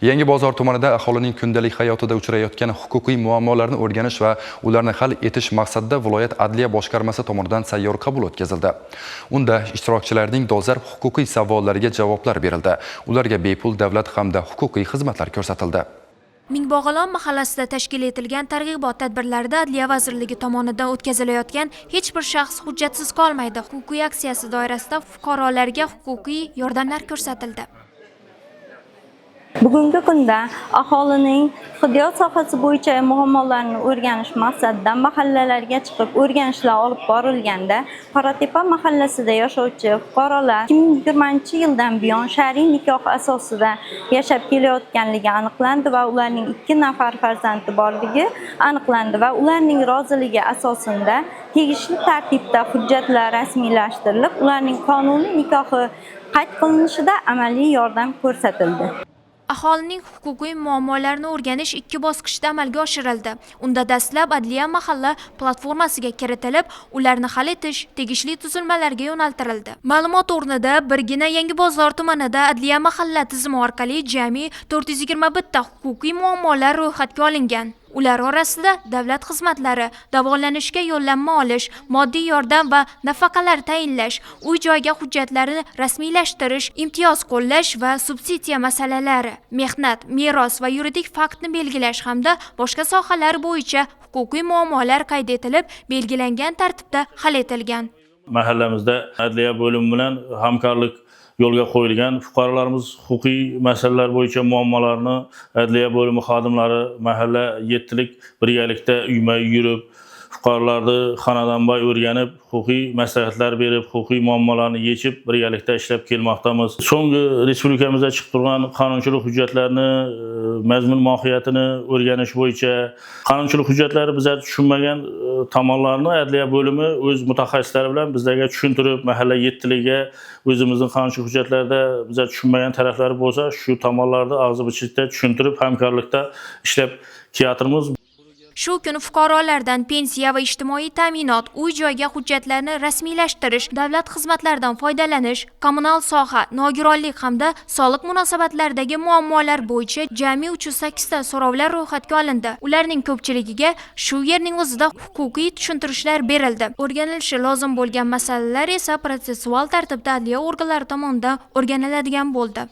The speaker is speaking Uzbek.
Yangi bozor tumanida aholining kundalik hayotida uchrayotgan huquqiy muammolarni o'rganish va ularni hal etish maqsadida viloyat adliya boshqarmasi tomonidan sayyor qabul o'tkazildi. Unda ishtirokchilarning dolzarb huquqiy savollariga javoblar berildi. Ularga bepul davlat hamda huquqiy xizmatlar ko'rsatildi. Mingbog'ilon mahallasida tashkil etilgan targ'ibot tadbirlarida Adliya vazirligi tomonidan o'tkazilayotgan hech bir shaxs hujjatsiz qolmaydi huquqiy aksiyasi doirasida fuqarolarga huquqiy yordamlar ko'rsatildi. Bugungi kunda aholining tibbiyot sohasi bo'yicha muammolarini o'rganish maqsadida mahallalarga chiqib o'rganishlar olib borilganda, Qoratepa mahallasida yashovchi fuqarolar 2020-yildan buyon shar'iy nikoh asosida yashab kelayotganligi aniqlandi va ularning 2 nafar farzandi borligi aniqlandi va ularning roziligi asosida tegishli tartibda hujjatlar rasmiylashtirilib, ularning qonuniy nikohi qayd qilinishida amaliy yordam ko'rsatildi. Aholining huquqiy muammolarini o'rganish 2 bosqichda amalga oshirildi. Unda dastlab Adliya mahalla platformasiga kiritilib, ularni hal etish tegishli tuzilmalarga yo'naltirildi. Ma'lumot o'rnida birgina Yangibozor tumanida Adliya mahalla tizimi orqali jami 421 ta huquqiy muammolar ro'yxatga olingan. Ular orasida davlat xizmatlari, davolanishga yo'llanma olish, moddiy yordam va nafaqalar tayinlash, uy-joyga hujjatlarni rasmiylashtirish, imtiyoz qo'llash va subsidiya masalalari, mehnat, meros va yuridik faktni belgilash hamda boshqa sohalar bo'yicha huquqiy muammolar qayd etilib, belgilangan tartibda hal etilgan. Mahallamizda adliya bo'limi bilan hamkorlik yo'lga qo'yilgan. Fuqarolarimiz huquqiy masalalar bo'yicha muammolarni adliya bo'limi xodimlari mahalla 7 lik birgalikda uyma yurib, fuqarolarni xonadan-boy o'rganib, huquqiy maslahatlar berib, huquqiy muammolarni yechib, birgalikda ishlab kelmoqdamiz. So'nggi respublikamizda chiqib turgan qonunchilik hujjatlarini, mazmun mohiyatini o'rganish bo'yicha qonunchilik hujjatlari bizlar tushunmagan tomonlarni adliya bo'limi o'z mutaxassislari bilan bizlarga tushuntirib, mahalla 7 liga o'zimizning qonunchilik hujjatlarida bizlar tushunmagan taraflari bo'lsa, shu tomonlarni og'zi bichlikda tushuntirib, hamkorlikda ishlab kelyapmiz. Shu kuni fuqarolardan pensiya va ijtimoiy ta'minot, uy-joyga hujjatlarni rasmiylashtirish, davlat xizmatlaridan foydalanish, kommunal soha, nogironlik hamda soliq munosabatlaridagi muammolar bo'yicha jami 308 ta so'rovlar ro'yxatga olindi. Ularning ko'pchiligiga shu yerning o'zida huquqiy tushuntirishlar berildi. O'rganilishi lozim bo'lgan masalalar esa protsessual tartibda adliya organlari tomonidan o'rganiladigan bo'ldi.